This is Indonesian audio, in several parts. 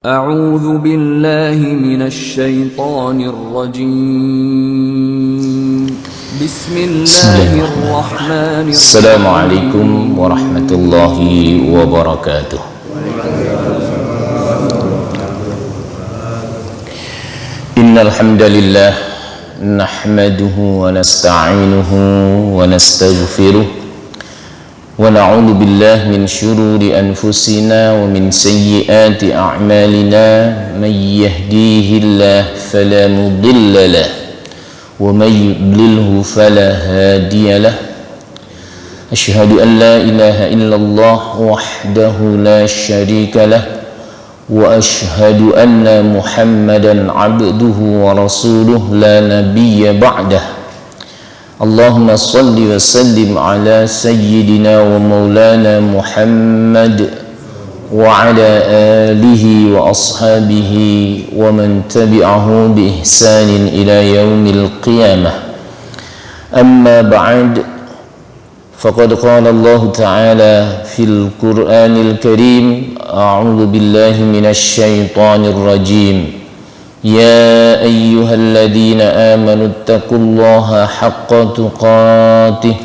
أعوذ بالله من الشيطان الرجيم بسم الله الرحمن الرحيم السلام عليكم ورحمة الله وبركاته. إن الحمد لله نحمده ونستعينه ونستغفره ونعوذ بالله من شرور أنفسنا ومن سيئات أعمالنا من يهديه الله فلا مضل له ومن يضلله فلا هادي له. أشهد أن لا إله إلا الله وحده لا شريك له وأشهد أن محمدا عبده ورسوله لا نبي بعده. اللهم صل وسلم على سيدنا ومولانا محمد وعلى آله وأصحابه ومن تبعه بإحسان إلى يوم القيامة. أما بعد، فقد قال الله تعالى في القرآن الكريم: أعوذ بالله من الشيطان الرجيم. يا أيها الذين آمنوا اتقوا الله حق تقاته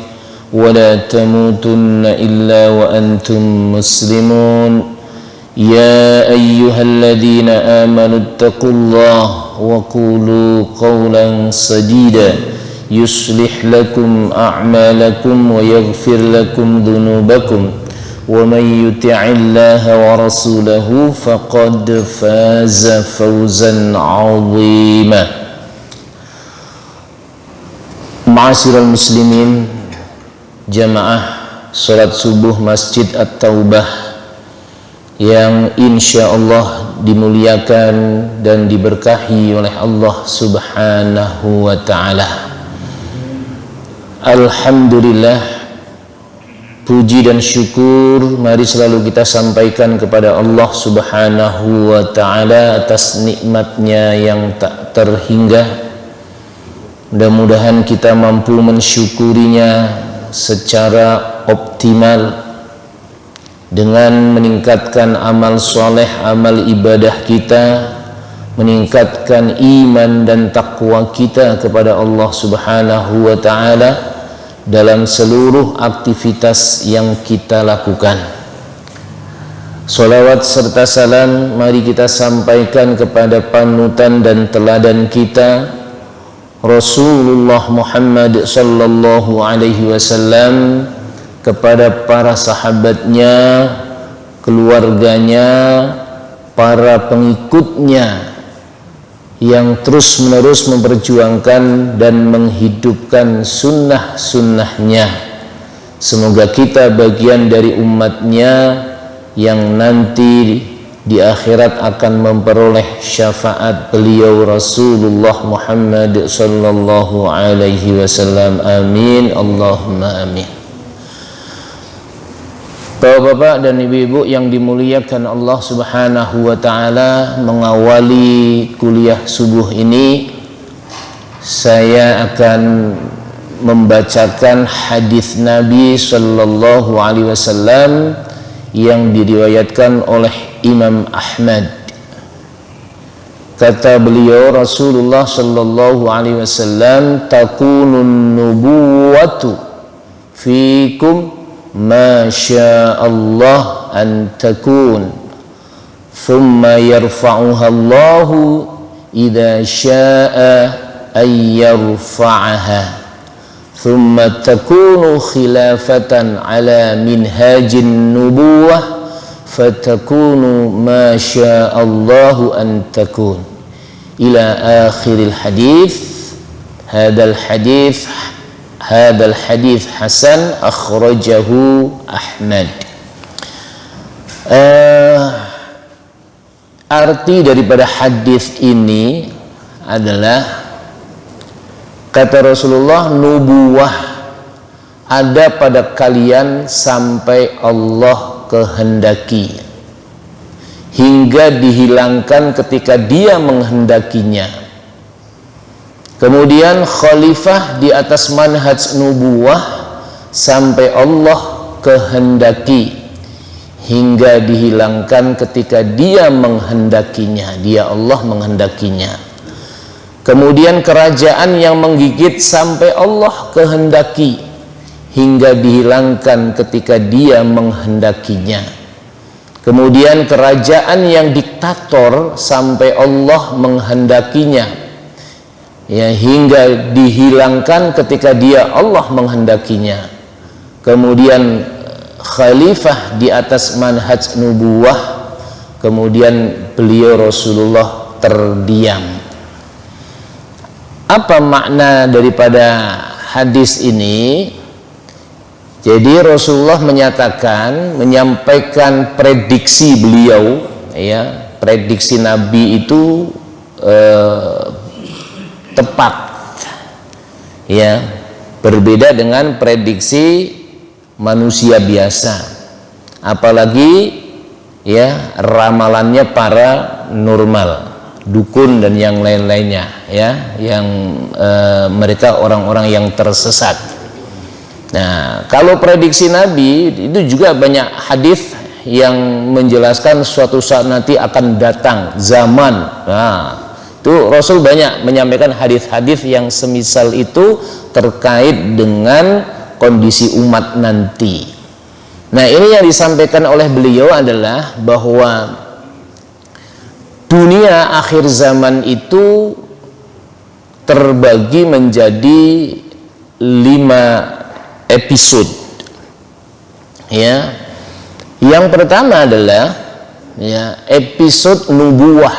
ولا تموتن إلا وأنتم مسلمون. يا أيها الذين آمنوا اتقوا الله وقولوا قولا سديدا يصلح لكم أعمالكم ويغفر لكم ذنوبكم ومن يطع الله ورسوله فقد فاز فوزا عظيما. Ma'asyiral muslimin, jamaah salat subuh Masjid At-Taubah yang insyaallah dimuliakan dan diberkahi oleh Allah Subhanahu wa taala. Alhamdulillah, puji dan syukur mari selalu kita sampaikan kepada Allah Subhanahu wa ta'ala atas nikmatnya yang tak terhingga. Mudah-mudahan kita mampu mensyukurinya secara optimal dengan meningkatkan amal soleh, amal ibadah kita, meningkatkan iman dan takwa kita kepada Allah Subhanahu wa ta'ala dalam seluruh aktivitas yang kita lakukan. Salawat serta salam mari kita sampaikan kepada panutan dan teladan kita, Rasulullah Muhammad sallallahu alaihi wasallam, kepada para sahabatnya, keluarganya, para pengikutnya yang terus-menerus memperjuangkan dan menghidupkan sunnah-sunnahnya. Semoga kita bagian dari umatnya yang nanti di akhirat akan memperoleh syafaat beliau Rasulullah Muhammad sallallahu alaihi wasallam. Amin, Allahumma amin. Bapak-bapak dan ibu-ibu yang dimuliakan Allah Subhanahu wa ta'ala, mengawali kuliah subuh ini saya akan membacakan hadis Nabi sallallahu alaihi wasallam yang diriwayatkan oleh Imam Ahmad. Kata beliau, Rasulullah sallallahu alaihi wasallam, takunun nubuwatu fikum ma syaa Allah an takun thumma yarfa'uha Allahu idza syaa ay yarfa'aha thumma takunu khilafatan ala minhajin nubuwah fatakunu ma syaa Allahu an takun ila akhiril hadits. Hadal hadis hasan akhrajahu Ahmad. Arti daripada hadis ini adalah, kata Rasulullah, nubuwah ada pada kalian sampai Allah kehendaki, hingga dihilangkan ketika Dia menghendakinya. Kemudian khalifah di atas manhaj nubuwah sampai Allah kehendaki, hingga dihilangkan ketika dia menghendakinya, dia Allah menghendakinya. Kemudian kerajaan yang menggigit sampai Allah kehendaki, hingga dihilangkan ketika dia menghendakinya. Kemudian kerajaan yang diktator sampai Allah menghendakinya, ya, hingga dihilangkan ketika dia Allah menghendakinya. Kemudian khalifah di atas manhaj nubuwah, kemudian beliau Rasulullah terdiam. Apa makna daripada hadis ini? Jadi Rasulullah menyampaikan prediksi beliau, ya, prediksi Nabi itu tepat, ya, berbeda dengan prediksi manusia biasa, apalagi, ya, ramalannya para normal, dukun dan yang lain-lainnya, ya, yang mereka orang-orang yang tersesat. Nah, kalau prediksi Nabi itu juga banyak hadis yang menjelaskan suatu saat nanti akan datang zaman. Nah, itu Rasul banyak menyampaikan hadis-hadis yang semisal itu terkait dengan kondisi umat nanti. Nah, ini yang disampaikan oleh beliau adalah bahwa dunia akhir zaman itu terbagi menjadi 5 episode, ya. Yang pertama adalah, ya, episode nubuwah,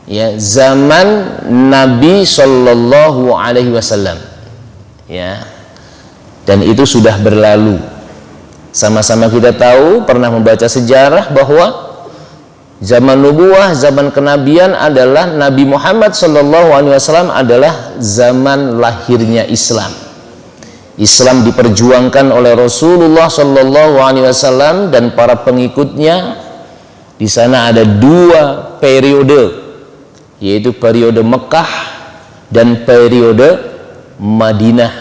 ya, zaman Nabi Shallallahu Alaihi Wasallam, ya, dan itu sudah berlalu. Sama-sama kita tahu, pernah membaca sejarah bahwa zaman nubuwah, zaman kenabian adalah Nabi Muhammad Shallallahu Alaihi Wasallam adalah zaman lahirnya Islam. Islam diperjuangkan oleh Rasulullah Shallallahu Alaihi Wasallam dan para pengikutnya. Di sana ada 2 periode, yaitu periode Mekah dan periode Madinah.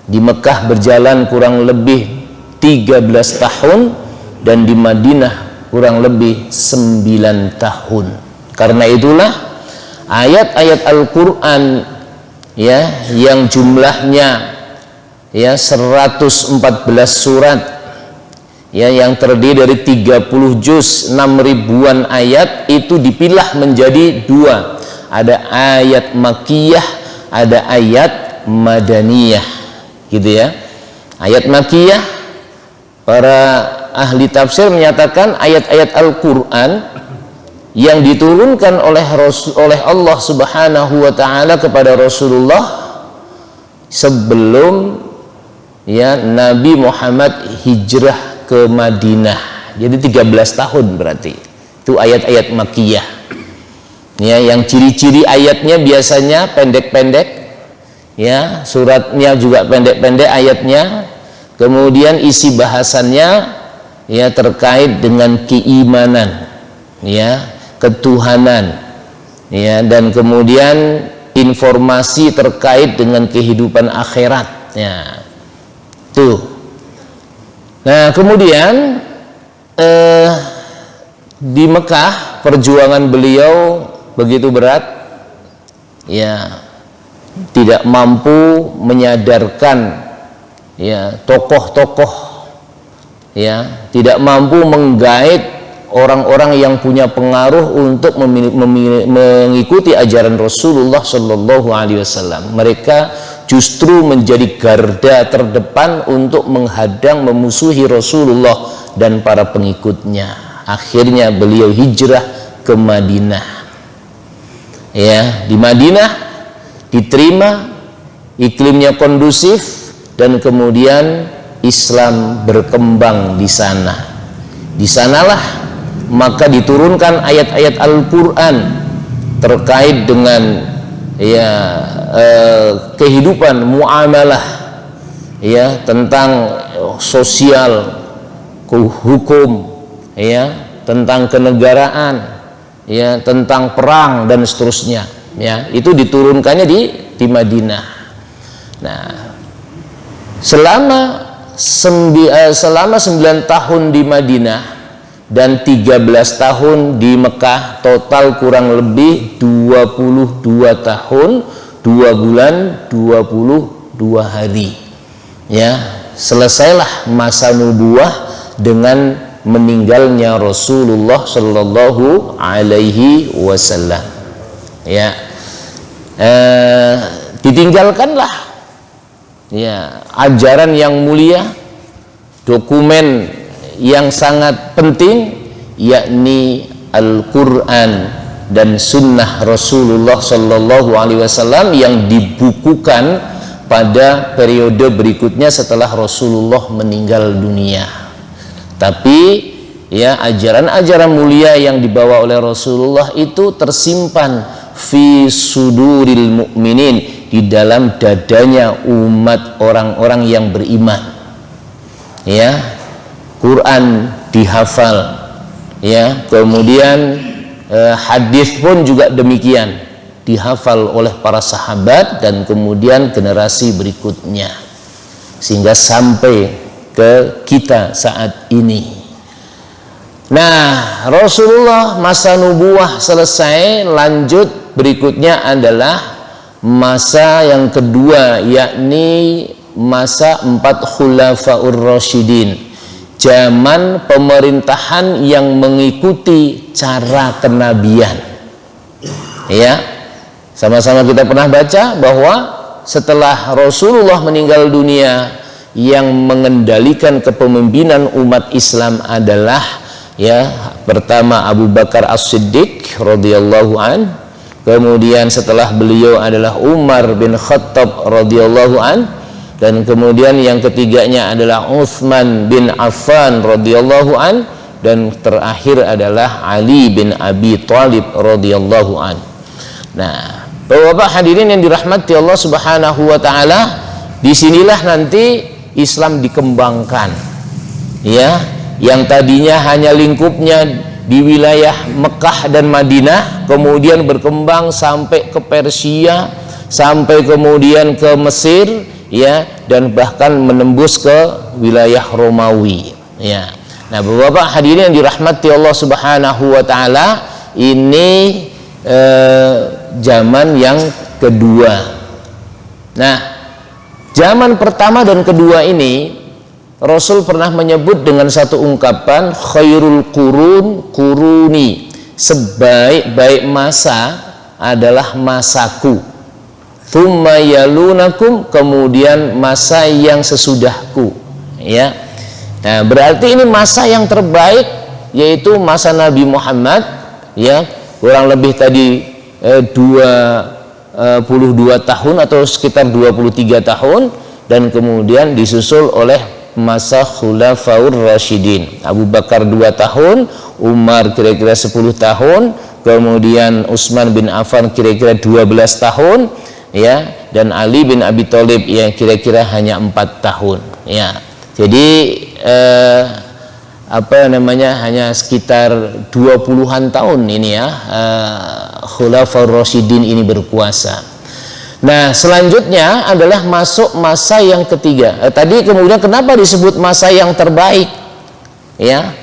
Di Mekah berjalan kurang lebih 13 tahun dan di Madinah kurang lebih 9 tahun. Karena itulah ayat-ayat Al-Quran, ya, yang jumlahnya, ya, 114 surat, ya, yang terdiri dari 30 juz, 6 ribuan ayat, itu dipilah menjadi 2. Ada ayat Makkiyah, ada ayat Madaniyah, gitu ya. Ayat Makkiyah, para ahli tafsir menyatakan ayat-ayat Al-Quran yang diturunkan oleh Allah Subhanahu wa Ta'ala kepada Rasulullah sebelum, ya, Nabi Muhammad hijrah ke Madinah. Jadi 13 tahun berarti. Itu ayat-ayat Makkiyah. Ya, yang ciri-ciri ayatnya biasanya pendek-pendek, ya, suratnya juga pendek-pendek ayatnya. Kemudian isi bahasannya, ya, terkait dengan keimanan, ya, ketuhanan, ya, dan kemudian informasi terkait dengan kehidupan akhirat, ya. Tuh. Nah, kemudian di Mekah perjuangan beliau begitu berat, ya, tidak mampu menyadarkan, ya, tokoh-tokoh, ya, tidak mampu menggait orang-orang yang punya pengaruh untuk mengikuti ajaran Rasulullah Shallallahu Alaihi Wasallam. Mereka justru menjadi garda terdepan untuk menghadang, memusuhi Rasulullah dan para pengikutnya. Akhirnya beliau hijrah ke Madinah, ya. Di Madinah diterima, iklimnya kondusif, dan kemudian Islam berkembang di sana. Di sanalah maka diturunkan ayat-ayat Al-Quran terkait dengan, ya, kehidupan muamalah, ya, tentang sosial, hukum, ya, tentang kenegaraan, ya, tentang perang dan seterusnya, ya. Itu diturunkannya di Madinah. Nah, selama selama 9 tahun di Madinah dan 13 tahun di Mekah, total kurang lebih 22 tahun 2 bulan 22 hari. Ya, selesailah masa nubuwah dengan meninggalnya Rasulullah Shallallahu Alaihi Wasallam. Ya, ditinggalkanlah ya ajaran yang mulia, dokumen yang sangat penting, yakni Al-Quran dan Sunnah Rasulullah Shallallahu Alaihi Wasallam yang dibukukan pada periode berikutnya setelah Rasulullah meninggal dunia. Tapi ya, ajaran-ajaran mulia yang dibawa oleh Rasulullah itu tersimpan fi suduril mu'minin, di dalam dadanya umat orang-orang yang beriman. Ya, Quran dihafal, ya, kemudian hadis pun juga demikian, dihafal oleh para sahabat dan kemudian generasi berikutnya, sehingga sampai ke kita saat ini. Nah, Rasulullah masa nubuwah selesai, lanjut berikutnya adalah masa yang kedua, yakni masa 4 khulafaur rasyidin, zaman pemerintahan yang mengikuti cara kenabian. Ya, sama-sama kita pernah baca bahwa setelah Rasulullah meninggal dunia, yang mengendalikan kepemimpinan umat Islam adalah ya, pertama Abu Bakar As-Siddiq radhiyallahu an, kemudian setelah beliau adalah Umar bin Khattab radhiyallahu an, dan kemudian yang ketiganya adalah Utsman bin Affan radhiyallahu an, dan terakhir adalah Ali bin Abi Thalib radhiyallahu an. Nah, Bapak hadirin yang dirahmati Allah Subhanahu wa taala, disinilah nanti Islam dikembangkan. Ya, yang tadinya hanya lingkupnya di wilayah Mekah dan Madinah, kemudian berkembang sampai ke Persia, sampai kemudian ke Mesir, ya, dan bahkan menembus ke wilayah Romawi. Ya. Nah, Bapak hadirin yang dirahmati Allah Subhanahu wa taala, ini zaman yang kedua. Nah, zaman pertama dan kedua ini Rasul pernah menyebut dengan satu ungkapan, khairul qurun quruni, sebaik-baik masa adalah masaku, thumma yalunakum, kemudian masa yang sesudahku. Ya, nah, berarti ini masa yang terbaik yaitu masa Nabi Muhammad, ya, kurang lebih tadi 22 tahun atau sekitar 23 tahun, dan kemudian disusul oleh masa Khulafaur Rasyidin, Abu Bakar 2 tahun, Umar kira-kira 10 tahun, kemudian Utsman bin Affan kira-kira 12 tahun, ya, dan Ali bin Abi Thalib yang kira-kira hanya 4 tahun. Ya, jadi hanya sekitar 20-an tahun ini ya, Khulafaur Rasyidin ini berkuasa. Nah, selanjutnya adalah masuk masa yang ketiga. Tadi kemudian kenapa disebut masa yang terbaik? Ya,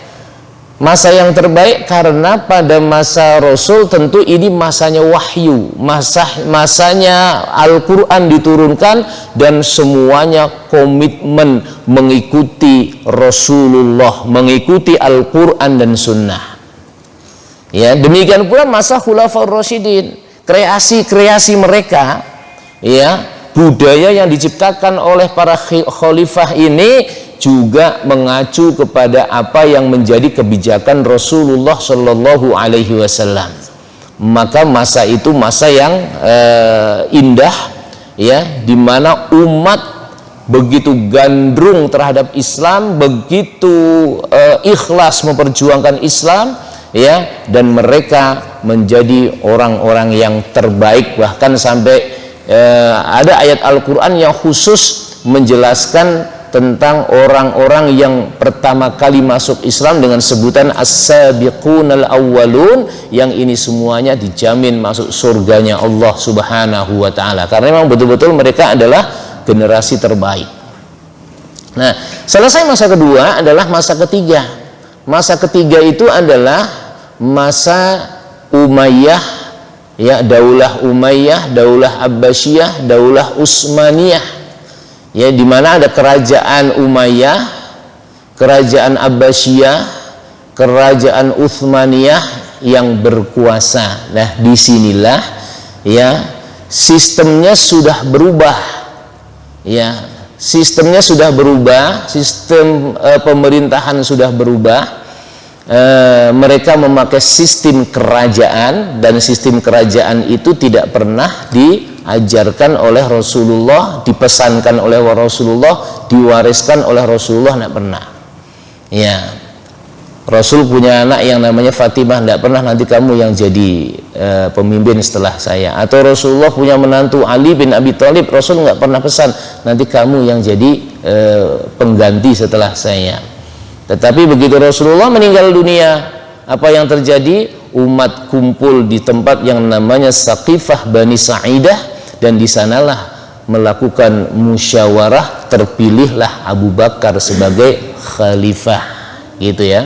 masa yang terbaik karena pada masa Rasul tentu ini masanya wahyu, masanya Al-Quran diturunkan, dan semuanya komitmen mengikuti Rasulullah, mengikuti Al-Quran dan Sunnah. Ya, demikian pula masa Khulafaur Rasyidin, kreasi-kreasi mereka, ya, budaya yang diciptakan oleh para khalifah ini juga mengacu kepada apa yang menjadi kebijakan Rasulullah Shallallahu Alaihi Wasallam. Maka masa itu masa yang indah, ya, di mana umat begitu gandrung terhadap Islam, begitu ikhlas memperjuangkan Islam, ya, dan mereka menjadi orang-orang yang terbaik. Bahkan sampai ada ayat Al-Quran yang khusus menjelaskan tentang orang-orang yang pertama kali masuk Islam dengan sebutan as-sabiqunal awwalun, yang ini semuanya dijamin masuk surganya Allah Subhanahu wa taala, karena memang betul-betul mereka adalah generasi terbaik. Nah, selesai masa kedua adalah masa ketiga. Masa ketiga itu adalah masa Umayyah, ya, Daulah Umayyah, Daulah Abbasiyah, Daulah Utsmaniyah. Ya, di mana ada kerajaan Umayyah, kerajaan Abbasiyah, kerajaan Utsmaniyah yang berkuasa. Nah, disinilah ya sistemnya sudah berubah. Ya, sistemnya sudah berubah, sistem pemerintahan sudah berubah. Mereka memakai sistem kerajaan, dan sistem kerajaan itu tidak pernah diajarkan oleh Rasulullah, dipesankan oleh Rasulullah, diwariskan oleh Rasulullah, tidak pernah. Ya, Rasul punya anak yang namanya Fatimah, tidak pernah nanti kamu yang jadi pemimpin setelah saya. Atau Rasulullah punya menantu Ali bin Abi Thalib, Rasul nggak pernah pesan nanti kamu yang jadi pengganti setelah saya. Tetapi begitu Rasulullah meninggal dunia, apa yang terjadi? Umat kumpul di tempat yang namanya Saqifah Bani Sa'idah, dan di sanalah melakukan musyawarah, terpilihlah Abu Bakar sebagai khalifah, gitu ya.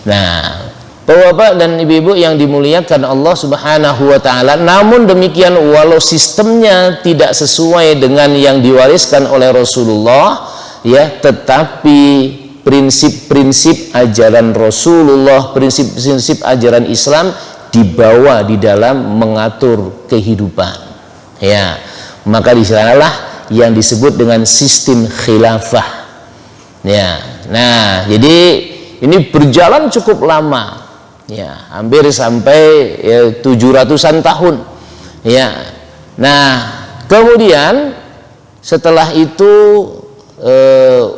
Nah, Bapak dan Ibu-ibu yang dimuliakan Allah Subhanahu wa taala, namun demikian walau sistemnya tidak sesuai dengan yang diwariskan oleh Rasulullah, ya, tetapi prinsip-prinsip ajaran Rasulullah, prinsip-prinsip ajaran Islam dibawa di dalam mengatur kehidupan. Ya, maka di sanalah yang disebut dengan sistem khilafah. Ya, nah, jadi ini berjalan cukup lama. Ya, hampir sampai 700-an tahun. Ya. Nah, kemudian setelah itu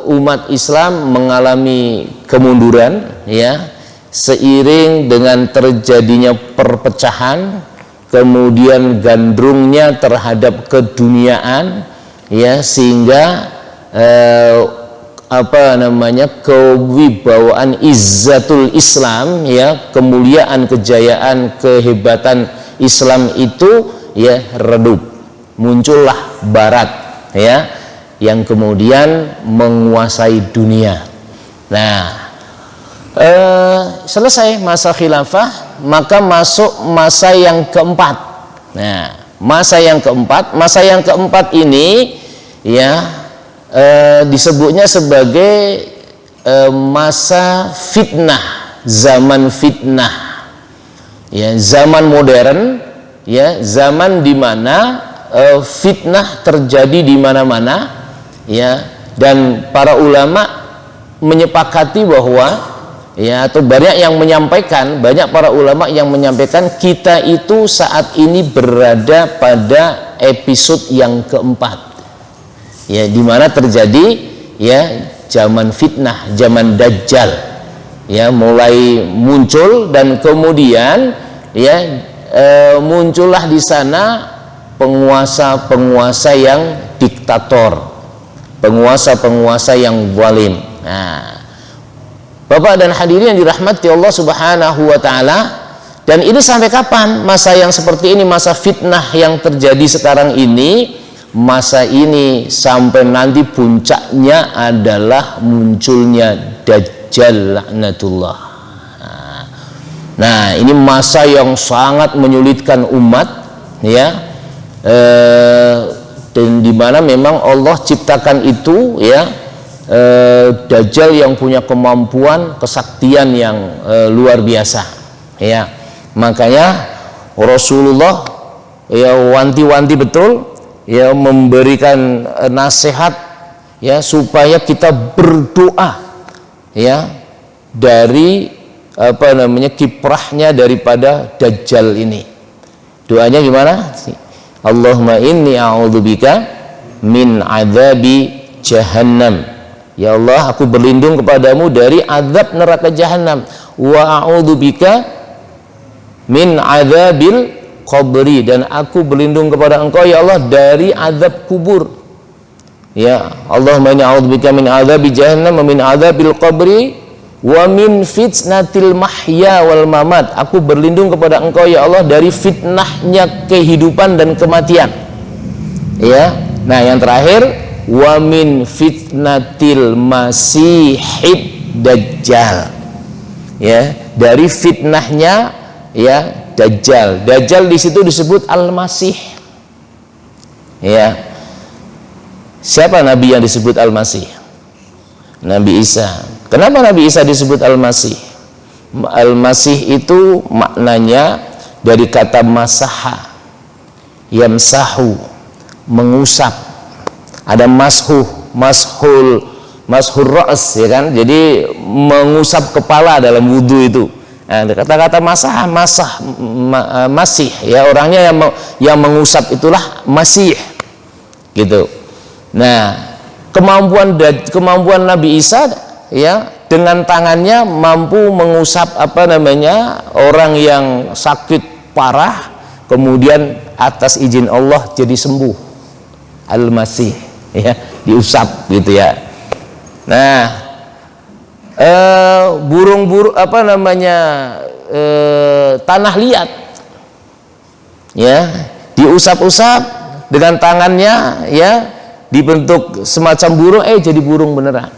umat Islam mengalami kemunduran, ya, seiring dengan terjadinya perpecahan, kemudian gandrungnya terhadap keduniaan, ya, sehingga kewibawaan izzatul Islam, ya, kemuliaan, kejayaan, kehebatan Islam itu, ya, redup. Muncullah Barat, ya, yang kemudian menguasai dunia. Nah, selesai masa khilafah, maka masuk masa yang keempat. Nah, masa yang keempat ini, ya, disebutnya sebagai masa fitnah, zaman fitnah, ya, zaman modern, ya, zaman di mana fitnah terjadi di mana-mana, ya, dan para ulama menyepakati bahwa, ya, atau banyak para ulama yang menyampaikan kita itu saat ini berada pada episode yang keempat, ya, di mana terjadi, ya, zaman fitnah, zaman Dajjal, ya, mulai muncul, dan kemudian, ya, muncullah di sana penguasa-penguasa yang diktator, penguasa-penguasa yang zalim. Nah, Bapak dan hadirin yang dirahmati Allah Subhanahu wa taala, dan ini sampai kapan masa yang seperti ini, masa fitnah yang terjadi sekarang ini? Masa ini sampai nanti puncaknya adalah munculnya Dajjal laknatullah. Nah, ini masa yang sangat menyulitkan umat, ya, dan dimana memang Allah ciptakan itu, ya, Dajjal yang punya kemampuan, kesaktian yang luar biasa, ya. Makanya Rasulullah, ya, wanti-wanti betul, ya, memberikan nasihat, ya, supaya kita berdoa, ya, dari kiprahnya daripada Dajjal ini. Doanya gimana? Allahumma inni a'udzubika min adzabi jahannam. Ya Allah, aku berlindung kepadamu dari azab neraka jahanam. Wa a'udzubika min adzabil qabri, dan aku berlindung kepada Engkau ya Allah dari azab kubur. Ya, Allahumma inni a'udzubika min adzabi jahannam wa min adzabil qabri wa min fitnatil mahya wal mamat. Aku berlindung kepada Engkau ya Allah dari fitnahnya kehidupan dan kematian. Ya. Nah, yang terakhir, wa min fitnatil masihid dajjal, ya, dari fitnahnya ya dajjal. Dajjal di situ disebut al-masih, ya. Siapa nabi yang disebut al-masih? Nabi Isa. Kenapa Nabi Isa disebut al-masih? Al-masih itu maknanya dari kata masaha, yamsahu, mengusap. Ada mashul ra's, ya kan? Jadi mengusap kepala dalam wudhu itu. Nah, kata-kata masih, ya, orangnya yang mengusap itulah masih, gitu. Nah, kemampuan Nabi Isa, ya, dengan tangannya mampu mengusap orang yang sakit parah, kemudian atas izin Allah jadi sembuh. Al-masih, ya, diusap gitu ya. Nah, burung-burung tanah liat, ya, diusap-usap dengan tangannya, ya, dibentuk semacam burung, jadi burung beneran.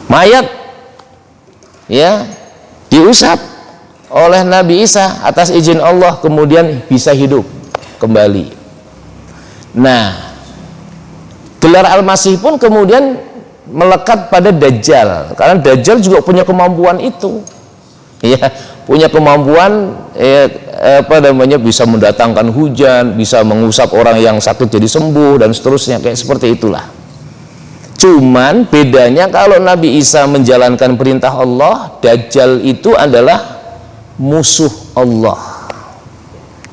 Mayat, ya, diusap oleh Nabi Isa atas izin Allah, kemudian bisa hidup kembali. Nah, gelar al-masih pun kemudian melekat pada dajjal, karena dajjal juga punya kemampuan itu, ya, punya kemampuan, bisa mendatangkan hujan, bisa mengusap orang yang sakit jadi sembuh, dan seterusnya, kayak seperti itulah. Cuman bedanya kalau Nabi Isa menjalankan perintah Allah, dajjal itu adalah musuh Allah,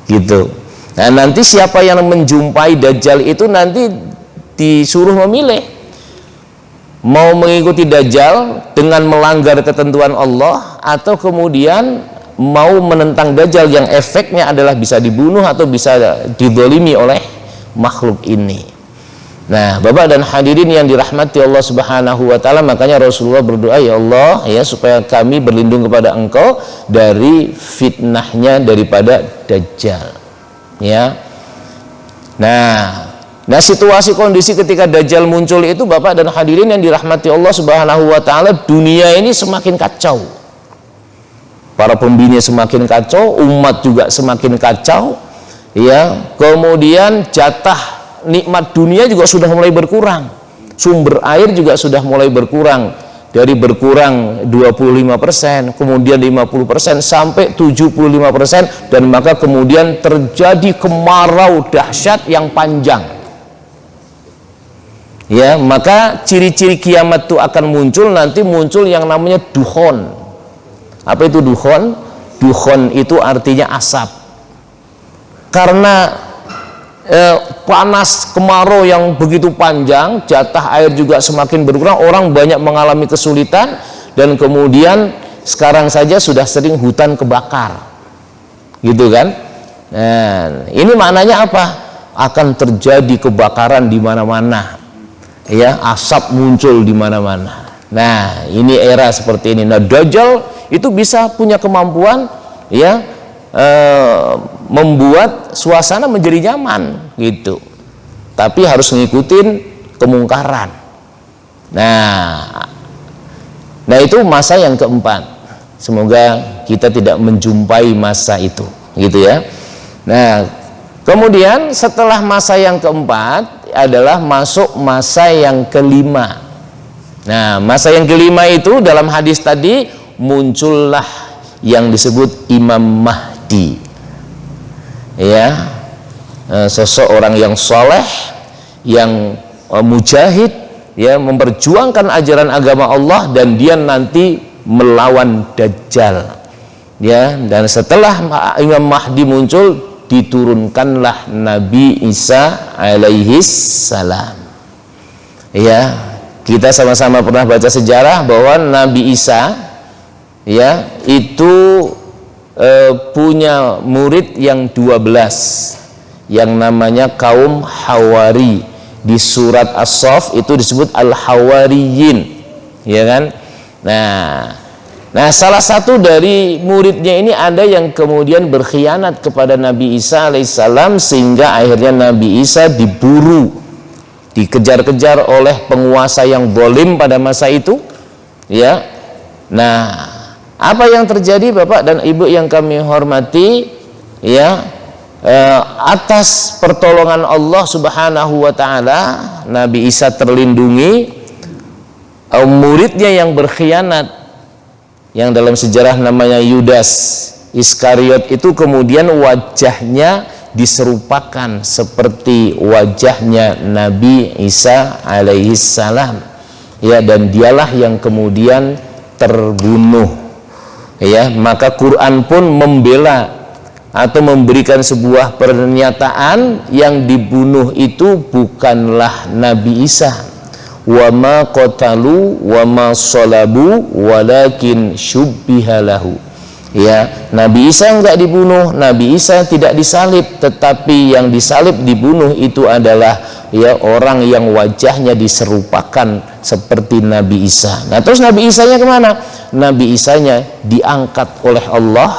gitu. Nah, nanti siapa yang menjumpai dajjal itu nanti disuruh memilih, mau mengikuti dajjal dengan melanggar ketentuan Allah, atau kemudian mau menentang dajjal yang efeknya adalah bisa dibunuh atau bisa didolimi oleh makhluk ini. Nah, Bapak dan hadirin yang dirahmati Allah Subhanahu wa taala, makanya Rasulullah berdoa, ya Allah, ya, supaya kami berlindung kepada Engkau dari fitnahnya daripada dajjal, ya. Nah, situasi kondisi ketika dajjal muncul itu, Bapak dan hadirin yang dirahmati Allah Subhanahu wa taala, dunia ini semakin kacau. Para pembina semakin kacau, umat juga semakin kacau, ya. Kemudian jatah nikmat dunia juga sudah mulai berkurang, sumber air juga sudah mulai berkurang, dari berkurang 25%, kemudian 50%, sampai 75%, dan maka kemudian terjadi kemarau dahsyat yang panjang, ya. Maka ciri-ciri kiamat itu akan muncul, nanti muncul yang namanya dukhon. Apa itu dukhon? Dukhon itu artinya asap, karena panas kemarau yang begitu panjang, jatah air juga semakin berkurang, orang banyak mengalami kesulitan, dan kemudian sekarang saja sudah sering hutan kebakar, gitu kan. Nah, ini maknanya apa? Akan terjadi kebakaran di mana-mana, ya, asap muncul di mana-mana. Nah, ini era seperti ini. Nah, dajjal itu bisa punya kemampuan, ya, membuat suasana menjadi nyaman, gitu, tapi harus ngikutin kemungkaran. Nah, itu masa yang keempat. Semoga kita tidak menjumpai masa itu, gitu ya. Nah, kemudian setelah masa yang keempat adalah masuk masa yang kelima. Nah, masa yang kelima itu dalam hadis tadi muncullah yang disebut Imam Mahdi, ya, seseorang yang soleh, yang mujahid, ya, memperjuangkan ajaran agama Allah, dan dia nanti melawan dajjal, ya. Dan setelah Imam Mahdi muncul, diturunkanlah Nabi Isa alaihis salam, ya. Kita sama-sama pernah baca sejarah bahwa Nabi Isa, ya, itu punya murid yang 12 yang namanya kaum Hawari. Di surat As-Saff itu disebut Al-Hawariyin, ya kan. Nah, Nah, salah satu dari muridnya ini ada yang kemudian berkhianat kepada Nabi Isa alaihissalam, sehingga akhirnya Nabi Isa diburu, dikejar-kejar oleh penguasa yang zalim pada masa itu, ya. Nah, apa yang terjadi Bapak dan Ibu yang kami hormati, ya, atas pertolongan Allah Subhanahu wa taala, Nabi Isa terlindungi. Muridnya yang berkhianat, yang dalam sejarah namanya Yudas Iskariot itu, kemudian wajahnya diserupakan seperti wajahnya Nabi Isa alaihissalam, ya, dan dialah yang kemudian terbunuh, ya. Maka Quran pun membela atau memberikan sebuah pernyataan yang dibunuh itu bukanlah Nabi Isa. Wa ma qatalu wa ma salabu walakin syubbiha lahu. Ya, Nabi Isa enggak dibunuh, Nabi Isa tidak disalib, tetapi yang disalib dibunuh itu adalah, ya, orang yang wajahnya diserupakan seperti Nabi Isa. Nah, terus Nabi Isanya kemana? Nabi Isanya diangkat oleh Allah,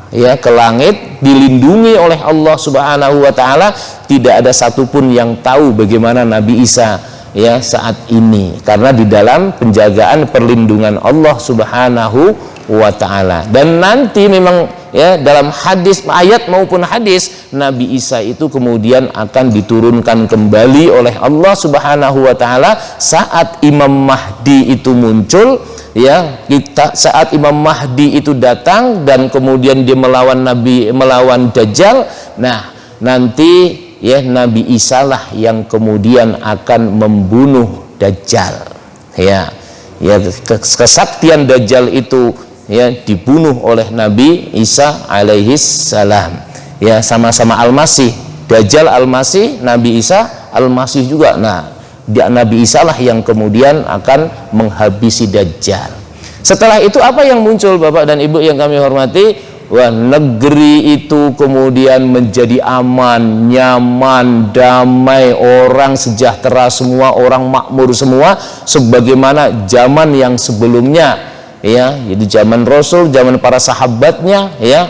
ya, ke langit, dilindungi oleh Allah Subhanahu wa taala. Tidak ada satupun yang tahu bagaimana Nabi Isa, ya, saat ini, karena di dalam penjagaan perlindungan Allah Subhanahu wa taala. Dan nanti memang, ya, dalam hadis, ayat maupun hadis, Nabi Isa itu kemudian akan diturunkan kembali oleh Allah Subhanahu wa taala saat Imam Mahdi itu muncul, ya. Saat Imam Mahdi itu datang dan kemudian dia melawan Dajjal. Nah, nanti, ya, Nabi Isa lah yang kemudian akan membunuh Dajjal, ya. Ya, kesaktian Dajjal itu, ya, dibunuh oleh Nabi Isa alaihissalam, ya, sama-sama Al-Masih. Dajjal Al-Masih, Nabi Isa Al-Masih juga. Nah, Nabi Isa lah yang kemudian akan menghabisi Dajjal. Setelah itu apa yang muncul Bapak dan Ibu yang kami hormati? Wah, negeri itu kemudian menjadi aman, nyaman, damai, orang sejahtera semua, orang makmur semua, sebagaimana zaman yang sebelumnya, ya. Jadi zaman Rasul, zaman para sahabatnya, ya,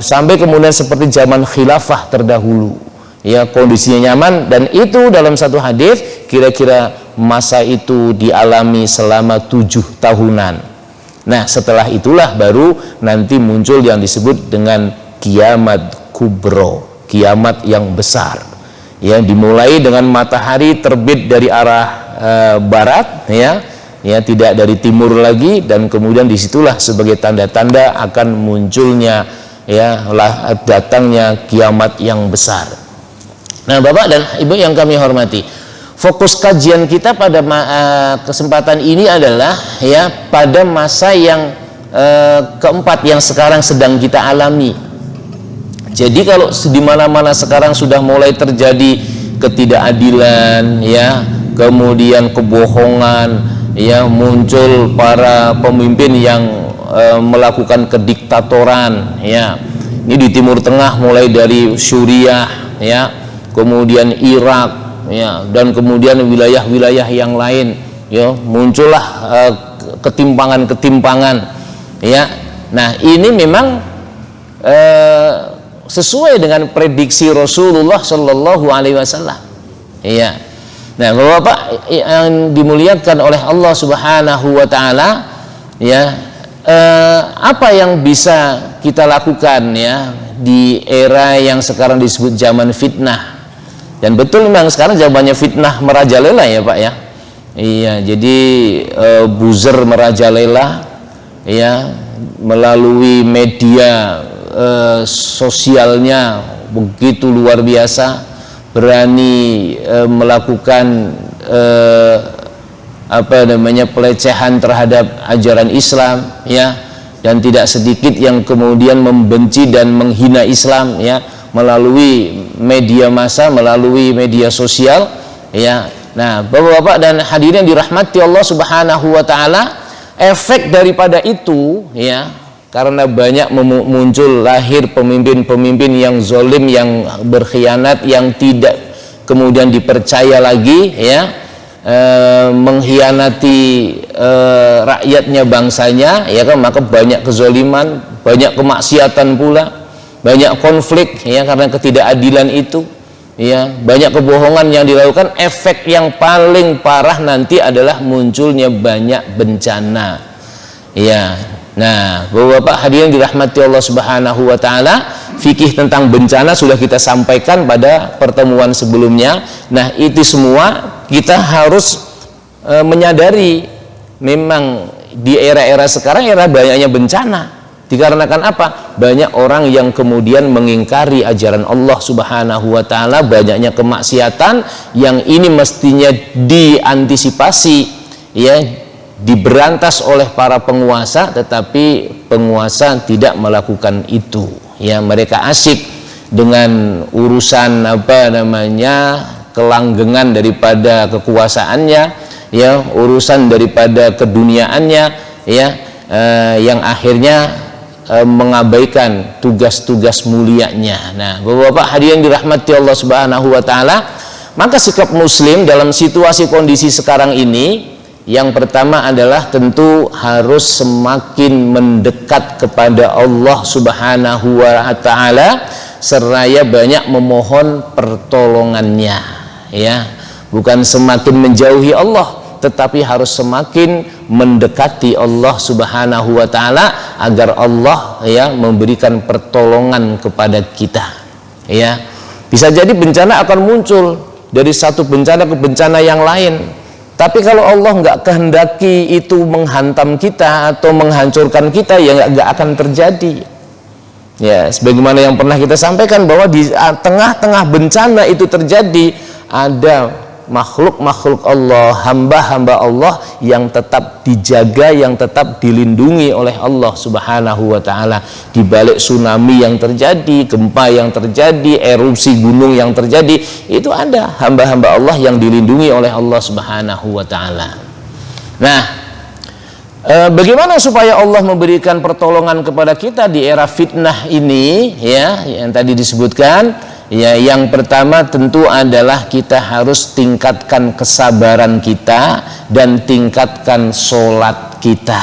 sampai kemudian seperti zaman khilafah terdahulu, ya, kondisinya nyaman. Dan itu dalam satu hadis, kira-kira masa itu dialami selama 7 tahunan. Nah, setelah itulah baru nanti muncul yang disebut dengan kiamat kubro, kiamat yang besar, ya, dimulai dengan matahari terbit dari arah barat, ya, tidak dari timur lagi, dan kemudian disitulah sebagai tanda-tanda akan munculnya, ya, datangnya kiamat yang besar. Nah, Bapak dan Ibu yang kami hormati, fokus kajian kita pada kesempatan ini adalah, ya, pada masa yang keempat yang sekarang sedang kita alami. Jadi kalau di mana-mana sekarang sudah mulai terjadi ketidakadilan, ya, kemudian kebohongan, ya, muncul para pemimpin yang melakukan kediktatoran, ya. Ini di Timur Tengah mulai dari Suriah, ya, kemudian Irak, ya, dan kemudian wilayah-wilayah yang lain, ya, muncullah ketimpangan-ketimpangan, ya. Nah, ini memang sesuai dengan prediksi Rasulullah Shallallahu Alaihi Wasallam, ya. Nah, Bapak yang dimuliakan oleh Allah Subhanahu Wa Taala, ya, apa yang bisa kita lakukan, ya, di era yang sekarang disebut zaman fitnah. Dan betul memang sekarang zamannya fitnah merajalela, ya Pak, ya. Iya, jadi buzzer merajalela, ya, melalui media sosialnya begitu luar biasa, berani melakukan pelecehan terhadap ajaran Islam, ya, dan tidak sedikit yang kemudian membenci dan menghina Islam, ya, melalui media massa, melalui media sosial, ya. Nah, Bapak-bapak dan hadirin dirahmati Allah Subhanahu wa taala, efek daripada itu, ya, karena banyak muncul lahir pemimpin-pemimpin yang zalim, yang berkhianat, yang tidak kemudian dipercaya lagi, ya, mengkhianati rakyatnya, bangsanya, ya kan, maka banyak kezaliman, banyak kemaksiatan pula, banyak konflik, ya, karena ketidakadilan itu, ya, banyak kebohongan yang dilakukan. Efek yang paling parah nanti adalah munculnya banyak bencana, ya. Nah, Bapak-bapak hadirin dirahmati Allah Subhanahu wa taala, fikih tentang bencana sudah kita sampaikan pada pertemuan sebelumnya. Nah, itu semua kita harus menyadari memang di era-era sekarang era banyaknya bencana. Dikarenakan apa? Banyak orang yang kemudian mengingkari ajaran Allah Subhanahu wa taala, banyaknya kemaksiatan yang ini mestinya diantisipasi, ya, diberantas oleh para penguasa, tetapi penguasa tidak melakukan itu, ya. Mereka asyik dengan urusan kelanggengan daripada kekuasaannya, ya, urusan daripada keduniaannya, ya, yang akhirnya mengabaikan tugas-tugas mulianya. Nah, Bapak-bapak hadirin dirahmati Allah Subhanahu wa taala, maka sikap muslim dalam situasi kondisi sekarang ini, yang pertama adalah tentu harus semakin mendekat kepada Allah Subhanahu wa taala seraya banyak memohon pertolongannya, ya. Bukan semakin menjauhi Allah, tetapi harus semakin mendekati Allah Subhanahu wa taala agar Allah, ya, memberikan pertolongan kepada kita, ya. Bisa jadi bencana akan muncul dari satu bencana ke bencana yang lain. Tapi kalau Allah nggak kehendaki itu menghantam kita atau menghancurkan kita, ya nggak akan terjadi. Ya, sebagaimana yang pernah kita sampaikan bahwa di tengah-tengah bencana itu terjadi, ada makhluk-makhluk Allah, hamba-hamba Allah yang tetap dijaga, yang tetap dilindungi oleh Allah Subhanahu wa taala. Di balik tsunami yang terjadi, gempa yang terjadi, erupsi gunung yang terjadi, itu ada hamba-hamba Allah yang dilindungi oleh Allah Subhanahu wa taala. Nah, bagaimana supaya Allah memberikan pertolongan kepada kita di era fitnah ini, ya, yang tadi disebutkan? Ya, yang pertama tentu adalah kita harus tingkatkan kesabaran kita dan tingkatkan sholat kita.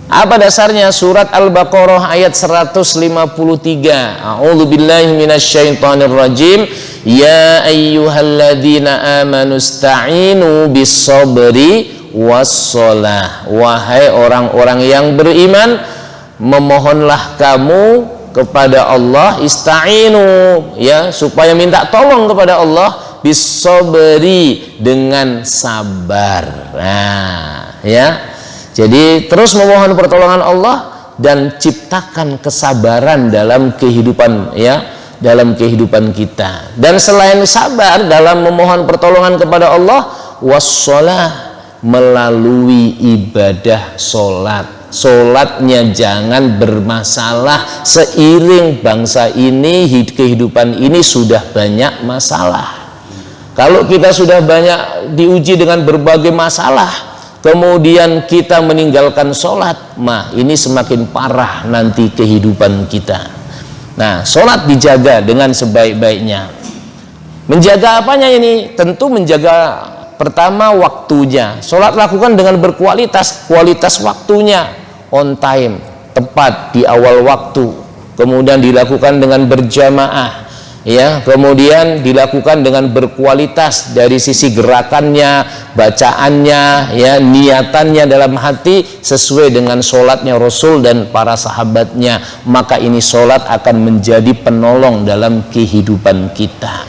Apa dasarnya? Surat Al-Baqarah ayat 153. A'udzubillahi minasyaitonirrajim. Ya ayyuhalladzina amanu ista'inu bis-sabri was-shalah. Wahai orang-orang yang beriman, memohonlah kamu kepada Allah, ista'inu, ya, supaya minta tolong kepada Allah, bis-sabri, dengan sabar. Nah, ya, jadi terus memohon pertolongan Allah dan ciptakan kesabaran dalam kehidupan, ya, dalam kehidupan kita. Dan selain sabar dalam memohon pertolongan kepada Allah, was-shalah, melalui ibadah sholat. Sholatnya jangan bermasalah. Seiring bangsa ini, kehidupan ini sudah banyak masalah. Kalau kita sudah banyak diuji dengan berbagai masalah, kemudian kita meninggalkan sholat, ini semakin parah nanti kehidupan kita. Nah, sholat dijaga dengan sebaik-baiknya. Menjaga apanya ini? Tentu menjaga pertama waktunya. Sholat lakukan dengan berkualitas, kualitas waktunya on time, tepat di awal waktu. Kemudian dilakukan dengan berjamaah, ya. Kemudian dilakukan dengan berkualitas dari sisi gerakannya, bacaannya, ya, niatannya dalam hati sesuai dengan sholatnya Rasul dan para sahabatnya. Maka ini sholat akan menjadi penolong dalam kehidupan kita.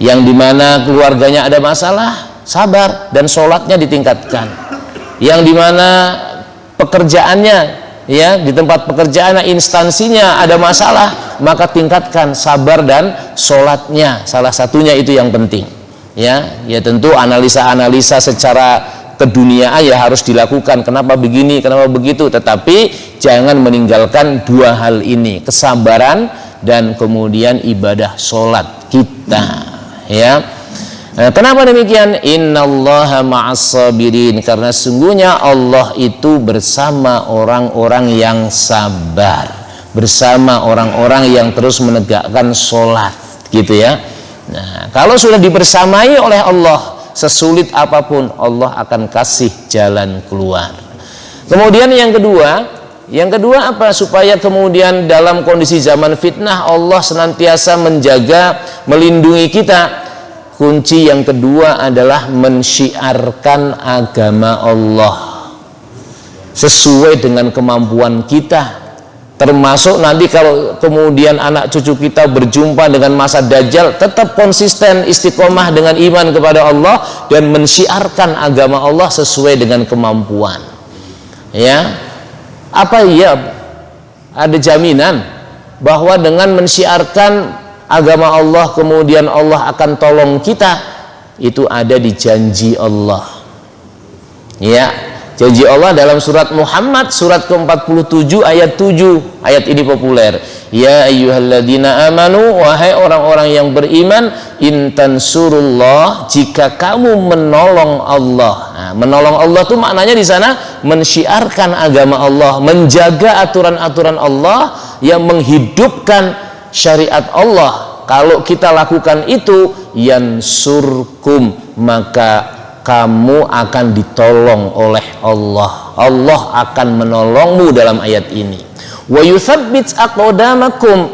Yang dimana keluarganya ada masalah, sabar dan sholatnya ditingkatkan. Yang dimana pekerjaannya, ya, di tempat pekerjaan instansinya ada masalah, maka tingkatkan sabar dan sholatnya. Salah satunya itu yang penting, ya. Ya, tentu analisa-analisa secara keduniaan ya harus dilakukan, kenapa begini, kenapa begitu, tetapi jangan meninggalkan dua hal ini, kesabaran dan kemudian ibadah sholat kita, ya. Nah, kenapa demikian? Innallaha ma'as sabirin, karena sungguhnya Allah itu bersama orang-orang yang sabar, bersama orang-orang yang terus menegakkan sholat, gitu ya. Nah, kalau sudah dibersamai oleh Allah sesulit apapun Allah akan kasih jalan keluar. Kemudian yang kedua apa? Supaya kemudian dalam kondisi zaman fitnah Allah senantiasa menjaga, melindungi kita. Kunci yang kedua adalah mensyiarkan agama Allah sesuai dengan kemampuan kita. Termasuk nanti kalau kemudian anak cucu kita berjumpa dengan masa Dajjal, tetap konsisten istiqomah dengan iman kepada Allah dan mensyiarkan agama Allah sesuai dengan kemampuan. Ya, apa iya ada jaminan bahwa dengan mensyiarkan agama Allah kemudian Allah akan tolong kita? Itu ada di janji Allah. Ya, janji Allah dalam surat Muhammad surat ke-47 ayat 7. Ayat ini populer. Ya ayyuhalladzina amanu, wahai orang-orang yang beriman, in tansurullah, jika kamu menolong Allah. Nah, menolong Allah itu maknanya di sana mensyiarkan agama Allah, menjaga aturan-aturan Allah, yang menghidupkan syariat Allah. Kalau kita lakukan itu, yansurkum, maka kamu akan ditolong oleh Allah. Allah akan menolongmu dalam ayat ini. Wa yutsabbit aqdamakum,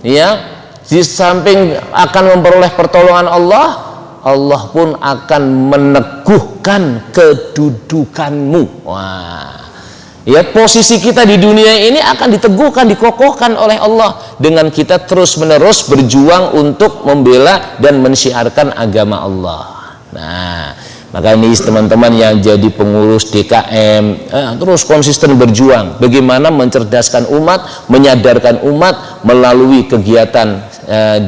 ya, di samping akan memperoleh pertolongan Allah, Allah pun akan meneguhkan kedudukanmu. Wah. Ya, posisi kita di dunia ini akan diteguhkan, dikokohkan oleh Allah dengan kita terus-menerus berjuang untuk membela dan mensyiarkan agama Allah. Nah, maka ini teman-teman yang jadi pengurus DKM terus konsisten berjuang bagaimana mencerdaskan umat, menyadarkan umat melalui kegiatan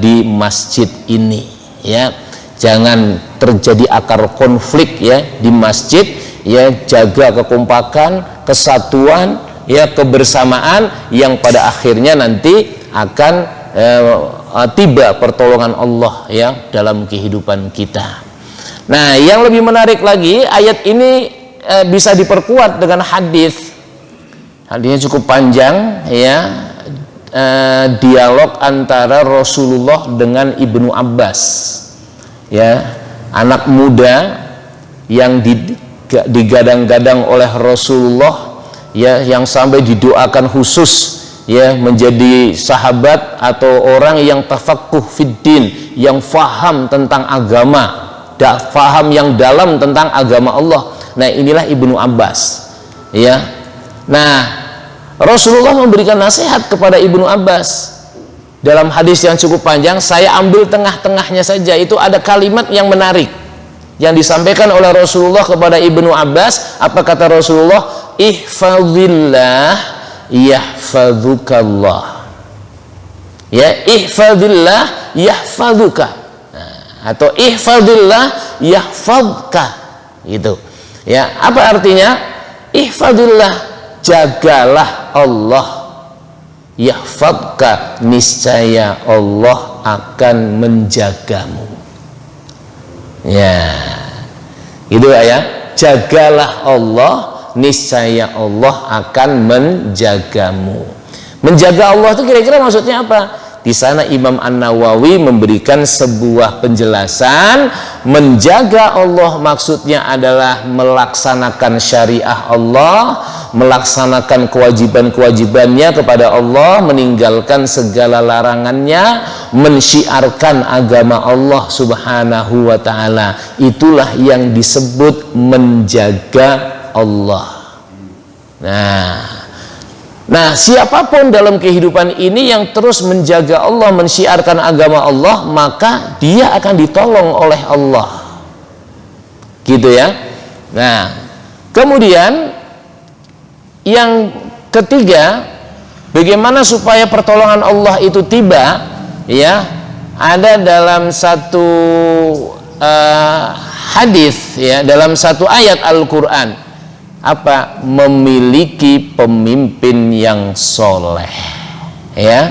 di masjid ini. Ya, jangan terjadi akar konflik ya di masjid. Ya, jaga kekompakan, kesatuan, ya, kebersamaan yang pada akhirnya nanti akan tiba pertolongan Allah ya dalam kehidupan kita. Nah, yang lebih menarik lagi, ayat ini bisa diperkuat dengan hadis. Hadisnya cukup panjang ya, dialog antara Rasulullah dengan Ibnu Abbas. Ya, anak muda yang digadang-gadang oleh Rasulullah ya, yang sampai didoakan khusus ya menjadi sahabat atau orang yang tafaqquh fiddin, yang faham tentang agama, faham yang dalam tentang agama Allah. Nah, inilah Ibnu Abbas ya. Nah, Rasulullah memberikan nasihat kepada Ibnu Abbas dalam hadis yang cukup panjang. Saya ambil tengah-tengahnya saja. Itu ada kalimat yang menarik yang disampaikan oleh Rasulullah kepada Ibnu Abbas. Apa kata Rasulullah? Ihfazillah yahfazukallah. Ya, ihfazillah yahfazuka. Nah, atau ihfazillah yahfazka. Gitu. Ya, apa artinya? Ihfazillah, jagalah Allah. Yahfazka, niscaya Allah akan menjagamu. Ya, gitu ya. Jagalah Allah, niscaya Allah akan menjagamu. Menjaga Allah itu kira-kira maksudnya apa? Di sana Imam An-Nawawi memberikan sebuah penjelasan. Menjaga Allah maksudnya adalah melaksanakan syariah Allah, melaksanakan kewajiban-kewajibannya kepada Allah, meninggalkan segala larangannya, mensyiarkan agama Allah Subhanahu wa ta'ala. Itulah yang disebut menjaga Allah. Nah, siapapun dalam kehidupan ini yang terus menjaga Allah, mensyiarkan agama Allah, maka dia akan ditolong oleh Allah. Gitu ya. Nah, kemudian yang ketiga, bagaimana supaya pertolongan Allah itu tiba? Ya, ada dalam satu hadis ya, dalam satu ayat Al-Qur'an. Apa? Memiliki pemimpin yang soleh ya.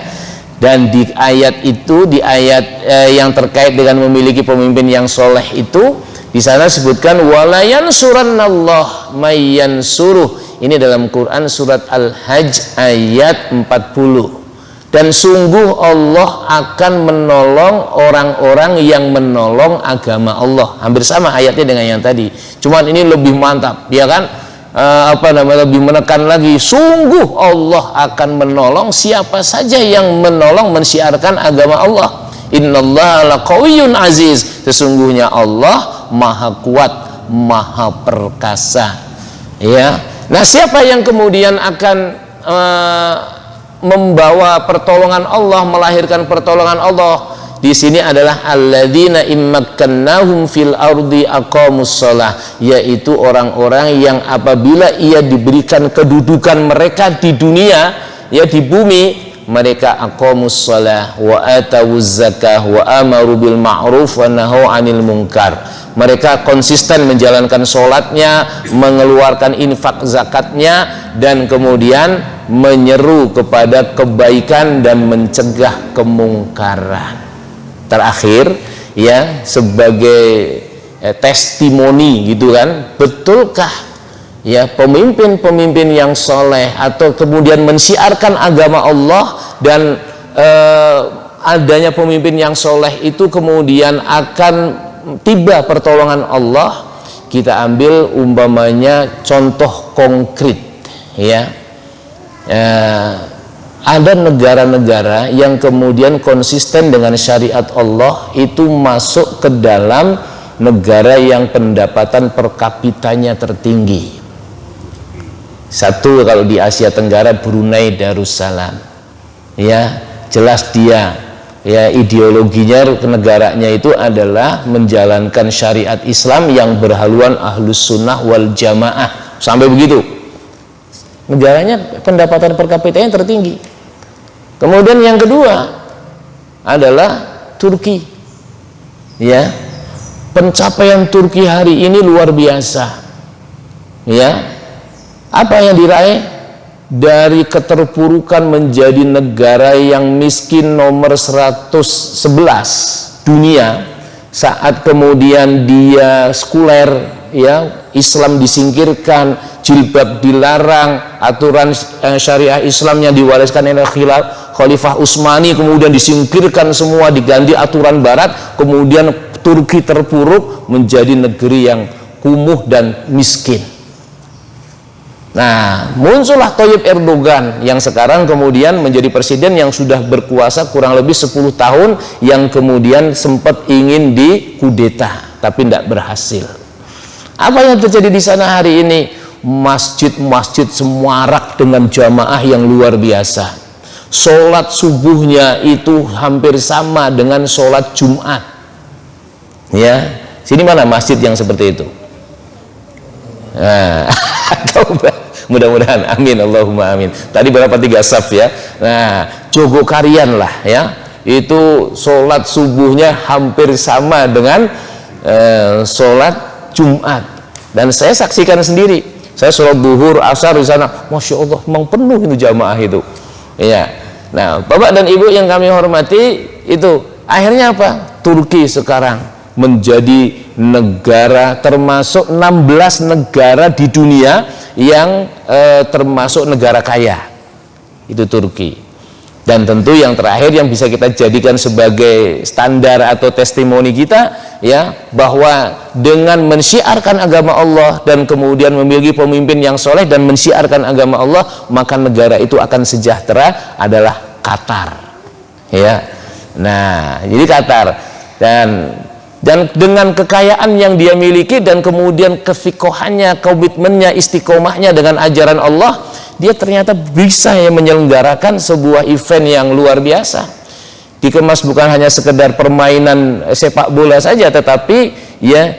Dan di ayat itu, di ayat yang terkait dengan memiliki pemimpin yang soleh itu, di sana disebutkan wala yansurannallah mayyansuruh. Ini dalam Quran surat Al-Hajj ayat 40. Dan sungguh Allah akan menolong orang-orang yang menolong agama Allah. Hampir sama ayatnya dengan yang tadi. Cuman ini lebih mantap, ya kan? Lebih menekan lagi. Sungguh Allah akan menolong siapa saja yang menolong mensiarkan agama Allah. Innallaha laqawiyyun aziz. Sesungguhnya Allah maha kuat, maha perkasa. Ya. Nah, siapa yang kemudian akan membawa pertolongan Allah, melahirkan pertolongan Allah di sini adalah alladzina immakkannahum fil ardi aqamus shalah, yaitu orang-orang yang apabila ia diberikan kedudukan mereka di dunia, ya di bumi, mereka aqamus shalah wa atawuz zakah wa amaru bil ma'ruf wa nahaw 'anil munkar. Mereka konsisten menjalankan sholatnya, mengeluarkan infak zakatnya, dan kemudian menyeru kepada kebaikan dan mencegah kemungkaran. Terakhir, ya, sebagai testimoni gitu kan, betulkah ya pemimpin-pemimpin yang soleh atau kemudian mensiarkan agama Allah dan adanya pemimpin yang soleh itu kemudian akan tiba pertolongan Allah? Kita ambil umpamanya contoh konkret, ya. Ada negara-negara yang kemudian konsisten dengan syariat Allah, itu masuk ke dalam negara yang pendapatan per kapitanya tertinggi. Satu, kalau di Asia Tenggara, Brunei Darussalam, ya, jelas dia, ya, ideologinya negaranya itu adalah menjalankan syariat Islam yang berhaluan ahlus sunnah wal jamaah, sampai begitu. Negaranya pendapatan per kapitanya tertinggi. Kemudian yang kedua adalah Turki, ya, pencapaian Turki hari ini luar biasa, ya. Apa yang diraih? Dari keterpurukan menjadi negara yang miskin nomor 111 dunia, saat kemudian dia sekuler, ya, Islam disingkirkan, jilbab dilarang, aturan syariah Islamnya diwariskan oleh Khalifah Utsmani, kemudian disingkirkan semua, diganti aturan barat, kemudian Turki terpuruk menjadi negeri yang kumuh dan miskin. Nah, muncullah Tayyip Erdogan yang sekarang kemudian menjadi presiden yang sudah berkuasa kurang lebih 10 tahun, yang kemudian sempat ingin dikudeta tapi tidak berhasil. Apa yang terjadi di sana hari ini? Masjid-masjid semarak dengan jamaah yang luar biasa. Sholat subuhnya itu hampir sama dengan sholat Jumat. Ya, sini mana masjid yang seperti itu? Nah, mudah-mudahan, amin, Allahumma amin. Tadi berapa? 3 saf, ya. Nah, Jogokarian lah, ya, itu sholat subuhnya hampir sama dengan sholat Jumat. Dan saya saksikan sendiri, saya sholat duhur, asar di sana, masya Allah, memang penuh itu jamaah itu, ya. Nah, Bapak dan Ibu yang kami hormati, itu akhirnya apa? Turki sekarang menjadi negara termasuk 16 negara di dunia yang termasuk negara kaya, itu Turki. Dan tentu yang terakhir yang bisa kita jadikan sebagai standar atau testimoni kita, ya, bahwa dengan mensyiarkan agama Allah dan kemudian memiliki pemimpin yang soleh dan mensyiarkan agama Allah, maka negara itu akan sejahtera, adalah Qatar, ya. Nah, jadi Qatar, dan dengan kekayaan yang dia miliki dan kemudian kefikohannya, komitmennya, istiqomahnya dengan ajaran Allah, dia ternyata bisa ya menyelenggarakan sebuah event yang luar biasa. Dikemas bukan hanya sekedar permainan sepak bola saja, tetapi ya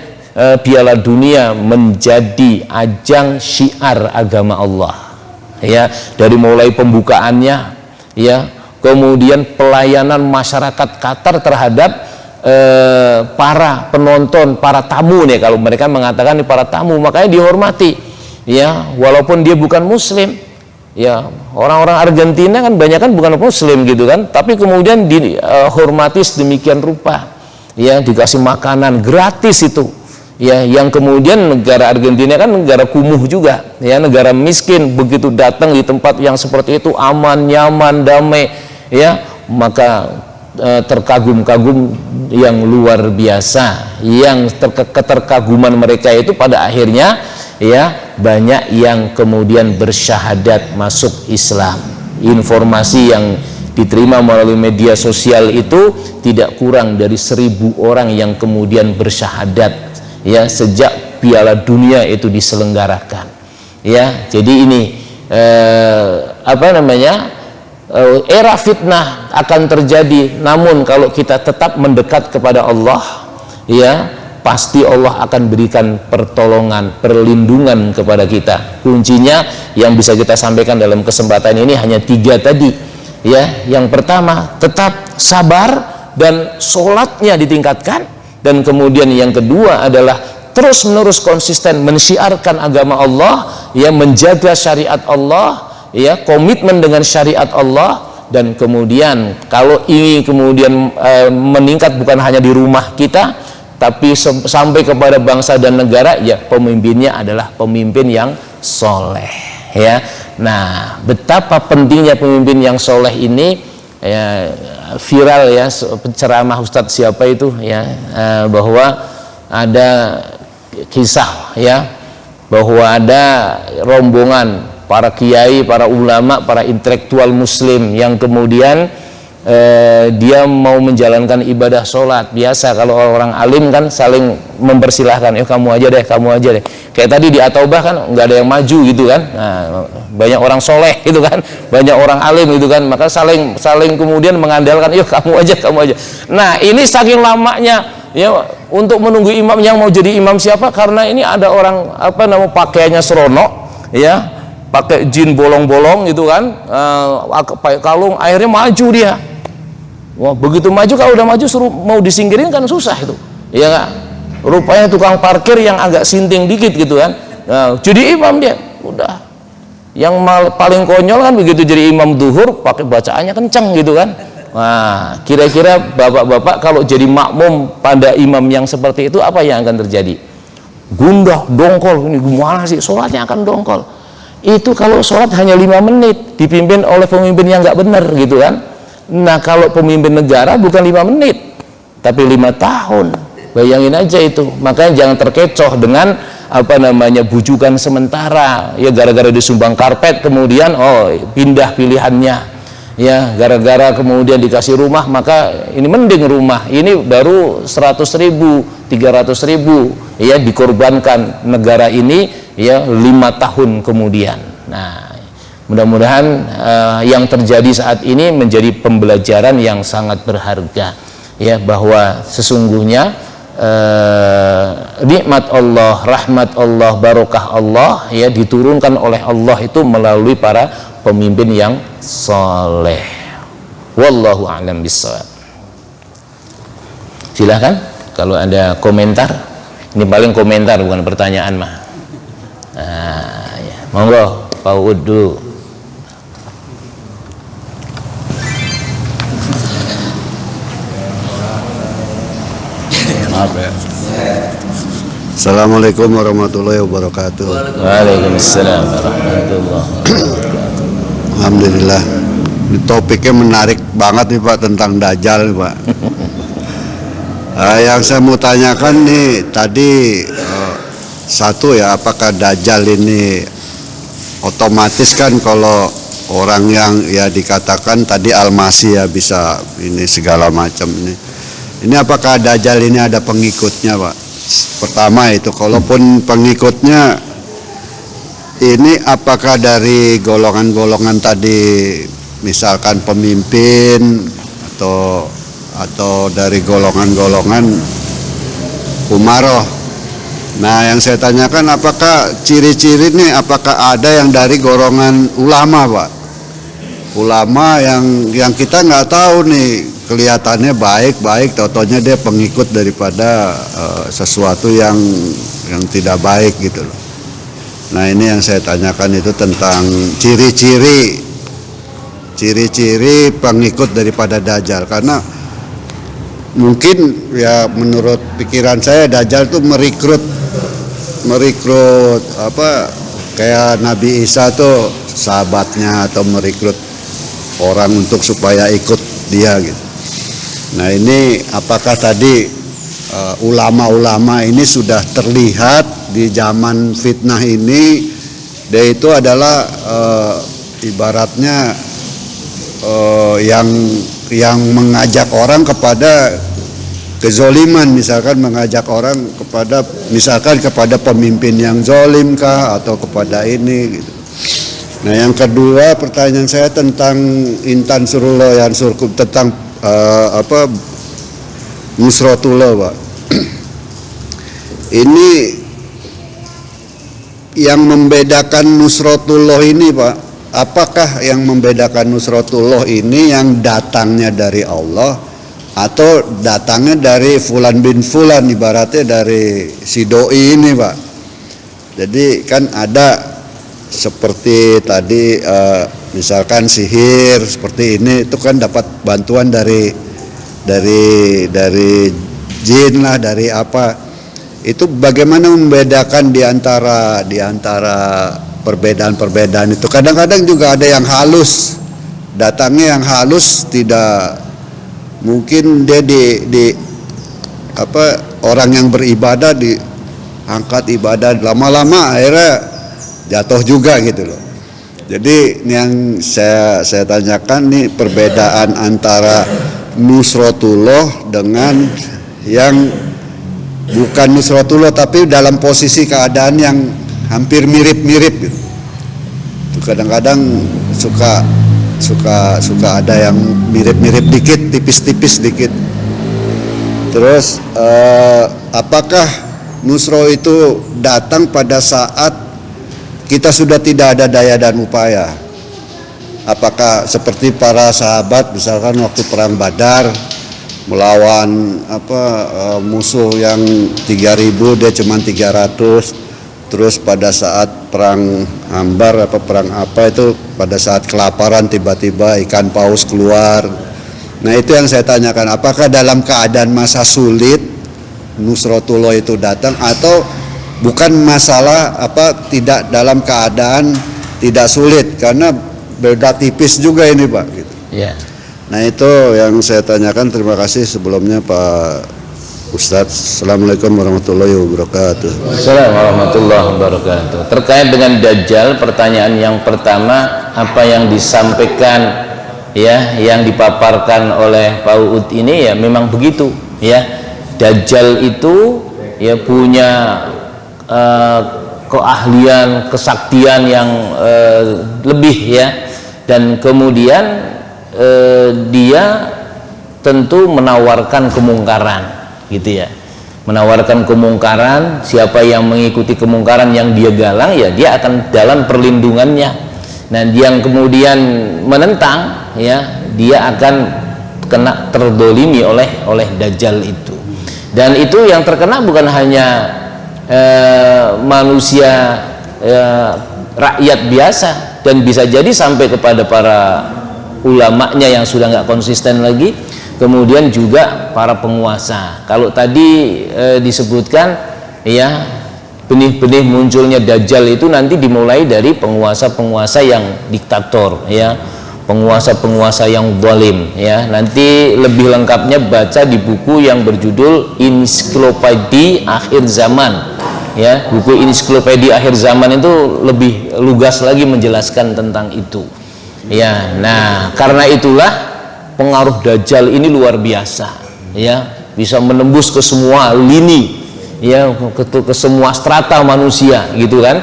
Piala Dunia menjadi ajang syiar agama Allah, ya, dari mulai pembukaannya, ya, kemudian pelayanan masyarakat Qatar terhadap para penonton, para tamu nih, kalau mereka mengatakan ini para tamu, makanya dihormati, ya, walaupun dia bukan muslim, ya. Orang-orang Argentina kan banyak kan bukan muslim gitu kan, tapi kemudian dihormati sedemikian rupa, ya, dikasih makanan gratis itu, ya, yang kemudian negara Argentina kan negara kumuh juga, ya, negara miskin, begitu datang di tempat yang seperti itu aman, nyaman, damai, ya, maka terkagum-kagum yang luar biasa, yang keterkaguman mereka itu pada akhirnya ya banyak yang kemudian bersyahadat masuk Islam. Informasi yang diterima melalui media sosial itu tidak kurang dari 1000 orang yang kemudian bersyahadat ya sejak Piala Dunia itu diselenggarakan ya. Jadi ini era fitnah akan terjadi, namun kalau kita tetap mendekat kepada Allah ya, pasti Allah akan berikan pertolongan, perlindungan kepada kita. Kuncinya yang bisa kita sampaikan dalam kesempatan ini hanya 3 tadi ya. Yang pertama, tetap sabar dan sholatnya ditingkatkan, dan kemudian yang kedua adalah terus menerus konsisten mensyiarkan agama Allah ya, menjaga syariat Allah ya, komitmen dengan syariat Allah. Dan kemudian kalau ini kemudian meningkat bukan hanya di rumah kita, tapi sampai kepada bangsa dan negara, ya pemimpinnya adalah pemimpin yang soleh ya. Nah, betapa pentingnya pemimpin yang soleh ini ya, viral ya ceramah Ustadz siapa itu ya, bahwa ada kisah ya, bahwa ada rombongan para kiai, para ulama, para intelektual muslim yang kemudian dia mau menjalankan ibadah sholat. Biasa kalau orang alim kan saling mempersilahkan, kamu aja deh, kamu aja deh. Kayak tadi di At-Taubah kan nggak ada yang maju gitu kan. Nah, banyak orang soleh gitu kan, banyak orang alim gitu kan, maka saling kemudian mengandalkan, kamu aja, kamu aja. Nah, ini saking lamanya ya untuk menunggu imam yang mau jadi imam siapa, karena ini ada orang pakaiannya seronok ya, pakai jin bolong-bolong gitu kan, pakai kalung, akhirnya maju dia. Wah, begitu maju, kalau udah maju suruh mau disingkirin kan susah itu ya nggak. Rupanya tukang parkir yang agak sinting dikit gitu kan, jadi imam dia. Udah, yang paling konyol kan begitu jadi imam duhur pakai bacaannya kenceng gitu kan. Nah, kira-kira bapak-bapak kalau jadi makmum pada imam yang seperti itu, apa yang akan terjadi? Gundah, dongkol, ini gimana sih sholatnya akan dongkol. Itu kalau sholat hanya 5 menit dipimpin oleh pemimpin yang nggak benar gitu kan. Nah, kalau pemimpin negara bukan 5 menit tapi 5 tahun, bayangin aja itu. Makanya jangan terkecoh dengan bujukan sementara ya, gara-gara disumbang karpet kemudian pindah pilihannya ya, gara-gara kemudian dikasih rumah maka ini mending rumah ini baru 100.000, 300.000 ya, dikorbankan negara ini ya 5 tahun kemudian. Nah, mudah-mudahan yang terjadi saat ini menjadi pembelajaran yang sangat berharga ya, bahwa sesungguhnya nikmat Allah, rahmat Allah, barokah Allah ya diturunkan oleh Allah itu melalui para pemimpin yang soleh. Wallahu a'lam bishawab. Silahkan kalau ada komentar. Ini paling komentar bukan pertanyaan mah. Ya. Monggo Pak Uud dulu. Maaf ya. Assalamualaikum warahmatullahi wabarakatuh. Waalaikumsalam warahmatullahi wabarakatuh. Alhamdulillah. Ini topiknya menarik banget nih Pak, tentang Dajjal nih Pak. Yang saya mau tanyakan nih tadi satu ya, apakah Dajjal ini otomatis kan kalau orang yang ya dikatakan tadi Al-Masih ya bisa ini segala macam ini. Ini apakah Dajjal ini ada pengikutnya Pak? Pertama itu, kalaupun pengikutnya ini apakah dari golongan-golongan tadi, misalkan pemimpin atau dari golongan-golongan umaroh. Nah, yang saya tanyakan apakah ciri-ciri ini apakah ada yang dari golongan ulama Pak? Ulama yang kita nggak tahu nih, kelihatannya baik-baik, tautonya dia pengikut daripada sesuatu yang tidak baik gitu loh. Nah, ini yang saya tanyakan itu tentang ciri-ciri pengikut daripada Dajjal, karena mungkin ya menurut pikiran saya Dajjal tuh merekrut kayak Nabi Isa tuh sahabatnya, atau merekrut orang untuk supaya ikut dia gitu. Nah ini apakah tadi ulama-ulama ini sudah terlihat di zaman fitnah ini, dia itu adalah ibaratnya yang mengajak orang kepada kezoliman, misalkan mengajak orang kepada misalkan kepada pemimpin yang zolim kah atau kepada ini gitu. Nah yang kedua pertanyaan saya tentang Intan Surullah yang surkup tentang Nusratullah, Pak. Ini yang membedakan Nusratullah ini, Pak, apakah yang membedakan Nusratullah ini yang datangnya dari Allah atau datangnya dari Fulan bin Fulan, ibaratnya dari si doi ini, Pak. Jadi kan ada seperti tadi misalkan sihir seperti ini, itu kan dapat bantuan dari jin lah, dari apa. Itu bagaimana membedakan di antara perbedaan-perbedaan itu. Kadang-kadang juga ada yang halus, datangnya yang halus, tidak mungkin dia orang yang beribadah diangkat ibadah, lama-lama akhirnya jatuh juga gitu loh. Jadi ini yang saya tanyakan nih, perbedaan antara Nusratullah dengan yang bukan Nusratullah tapi dalam posisi keadaan yang hampir mirip-mirip gitu. Kadang-kadang suka ada yang mirip-mirip dikit, tipis-tipis dikit. Terus apakah Nusro itu datang pada saat kita sudah tidak ada daya dan upaya? Apakah seperti para sahabat misalkan waktu perang Badar melawan musuh yang 3.000, dia cuma 300. Terus pada saat perang Hambar perang itu pada saat kelaparan tiba-tiba ikan paus keluar. Nah itu yang saya tanyakan, apakah dalam keadaan masa sulit Nusratullah itu datang atau bukan masalah tidak dalam keadaan tidak sulit, karena beda tipis juga ini, Pak gitu. Ya. Nah itu yang saya tanyakan. Terima kasih sebelumnya Pak Ustadz. Assalamualaikum warahmatullahi wabarakatuh. Assalamualaikum warahmatullahi wabarakatuh. Terkait dengan Dajjal, pertanyaan yang pertama, apa yang disampaikan ya, yang dipaparkan oleh Pak Uud ini ya memang begitu ya. Dajjal itu ya punya keahlian, kesaktian yang lebih ya, dan kemudian dia tentu menawarkan kemungkaran gitu ya, menawarkan kemungkaran. Siapa yang mengikuti kemungkaran yang dia galang ya dia akan dalam perlindungannya. Nah yang kemudian menentang ya dia akan kena terdolimi oleh Dajjal itu. Dan itu yang terkena bukan hanya manusia rakyat biasa, dan bisa jadi sampai kepada para ulamanya yang sudah nggak konsisten lagi, kemudian juga para penguasa. Kalau tadi disebutkan ya benih-benih munculnya Dajjal itu nanti dimulai dari penguasa-penguasa yang diktator ya, penguasa-penguasa yang zalim ya. Nanti lebih lengkapnya baca di buku yang berjudul Ensiklopedia Akhir Zaman ya. Buku Ensiklopedia Akhir Zaman itu lebih lugas lagi menjelaskan tentang itu ya. Nah karena itulah pengaruh Dajjal ini luar biasa ya, bisa menembus ke semua lini ya, ke semua strata manusia gitu kan.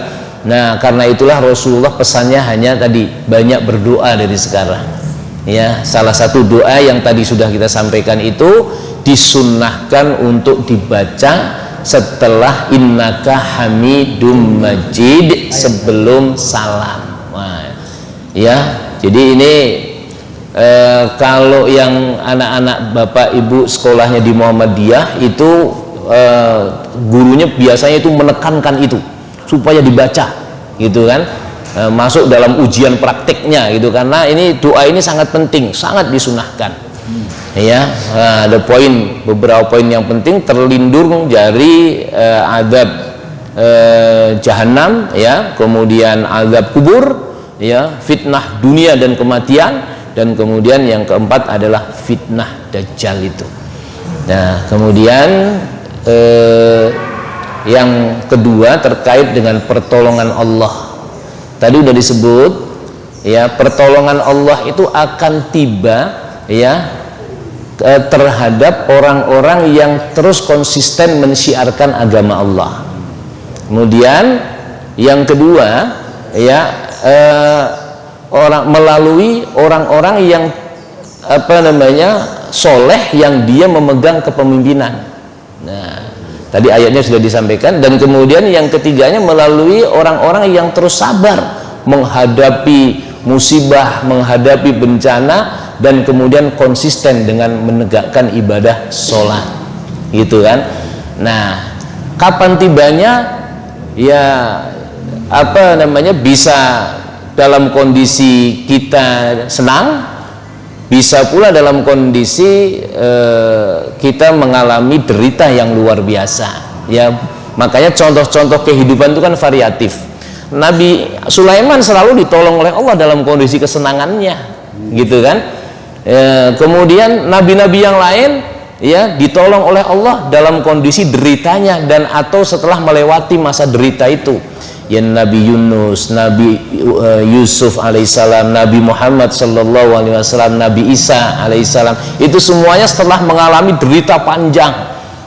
Nah karena itulah Rasulullah pesannya hanya tadi banyak berdoa dari sekarang ya. Salah satu doa yang tadi sudah kita sampaikan itu disunnahkan untuk dibaca setelah innaka hamidum majid sebelum salam. Nah, ya jadi ini kalau yang anak-anak bapak ibu sekolahnya di Muhammadiyah itu gurunya biasanya itu menekankan itu supaya dibaca gitu kan, masuk dalam ujian prakteknya gitu, karena ini doa ini sangat penting, sangat disunahkan ya. Ada beberapa poin yang penting, terlindung dari azab jahanam ya, kemudian azab kubur ya, fitnah dunia dan kematian, dan kemudian yang keempat adalah fitnah Dajjal itu. Nah, kemudian yang kedua terkait dengan pertolongan Allah. Tadi udah disebut ya, pertolongan Allah itu akan tiba ya terhadap orang-orang yang terus konsisten mensyiarkan agama Allah. Kemudian yang kedua ya, melalui orang-orang yang soleh yang dia memegang kepemimpinan. Nah, tadi ayatnya sudah disampaikan. Dan kemudian yang ketiganya melalui orang-orang yang terus sabar menghadapi musibah, menghadapi bencana, dan kemudian konsisten dengan menegakkan ibadah sholat, gitu kan. Nah, kapan tibanya ya bisa dalam kondisi kita senang, bisa pula dalam kondisi kita mengalami derita yang luar biasa ya. Makanya contoh-contoh kehidupan itu kan variatif. Nabi Sulaiman selalu ditolong oleh Allah dalam kondisi kesenangannya, gitu kan. Kemudian nabi-nabi yang lain ya ditolong oleh Allah dalam kondisi deritanya dan atau setelah melewati masa derita itu. Ya, Nabi Yunus, Nabi Yusuf alaihissalam, Nabi Muhammad sallallahu alaihi wasallam, Nabi Isa alaihissalam, itu semuanya setelah mengalami derita panjang.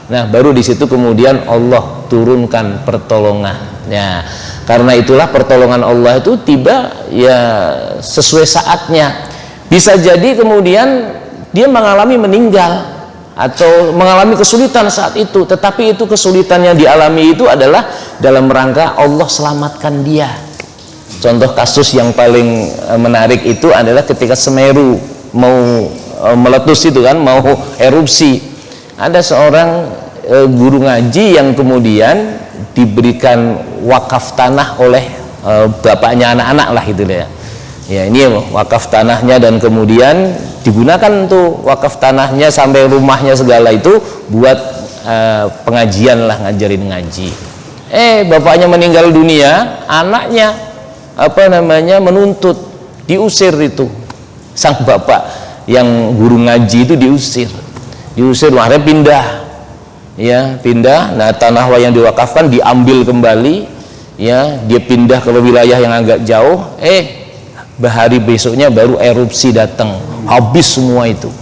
Nah, baru di situ kemudian Allah turunkan pertolongan. Ya, karena itulah pertolongan Allah itu tiba ya sesuai saatnya. Bisa jadi kemudian dia mengalami meninggal atau mengalami kesulitan saat itu, tetapi itu kesulitan yang dialami itu adalah dalam rangka Allah selamatkan dia. Contoh kasus yang paling menarik itu adalah ketika Semeru mau meletus itu kan, mau erupsi. Ada seorang guru ngaji yang kemudian diberikan wakaf tanah oleh bapaknya anak-anak lah gitu ya. Ya, ini wakaf tanahnya, dan kemudian digunakan tuh wakaf tanahnya sampai rumahnya segala itu buat pengajian lah, ngajarin ngaji. Bapaknya meninggal dunia, anaknya menuntut, diusir itu. Sang bapak yang guru ngaji itu diusir, makanya pindah. Ya, pindah. Nah, tanah yang diwakafkan diambil kembali. Ya, dia pindah ke wilayah yang agak jauh. Hari besoknya baru erupsi datang, habis semua itu.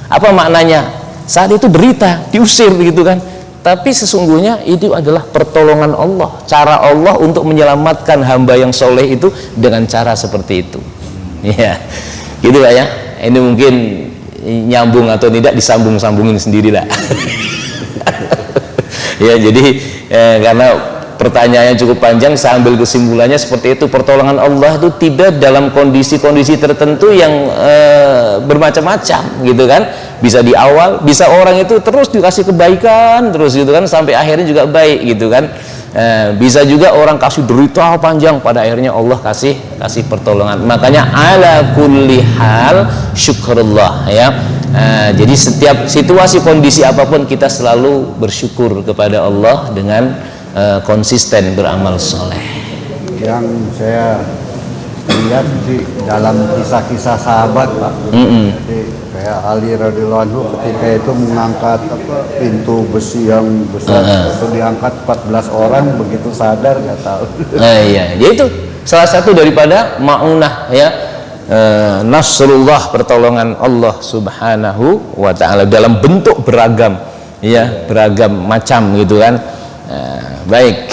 Apa maknanya? Saat itu derita, diusir gitu kan. Tapi sesungguhnya itu adalah pertolongan Allah, cara Allah untuk menyelamatkan hamba yang soleh itu dengan cara seperti itu. Ya, gitu lah ya. Ini mungkin nyambung atau tidak disambung-sambungin sendirilah. Ya, jadi karena pertanyaannya cukup panjang, saya ambil kesimpulannya seperti itu. Pertolongan Allah itu tidak dalam kondisi-kondisi tertentu yang bermacam-macam gitu kan. Bisa di awal, bisa orang itu terus dikasih kebaikan terus gitu kan, sampai akhirnya juga baik gitu kan. Bisa juga orang kasih derita panjang, pada akhirnya Allah kasih pertolongan. Makanya ala kulli hal syukurullah ya. Jadi setiap situasi kondisi apapun kita selalu bersyukur kepada Allah dengan konsisten beramal soleh. Yang saya lihat sih dalam kisah-kisah sahabat, Pak. Jadi kayak Ali radhiyallahu anhu ketika itu mengangkat pintu besi yang besar itu diangkat 14 orang, begitu sadar nggak tahu. Iya, yaitu salah satu daripada ma'unah ya, nasrullah, pertolongan Allah subhanahu wa ta'ala dalam bentuk beragam ya, beragam macam gitu kan. Baik,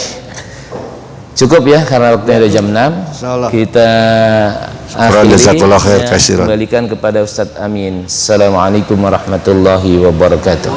cukup ya karena waktunya ada jam 6. Kita akhiri, kembalikan kepada Ustadz Amin. Assalamualaikum warahmatullahi wabarakatuh.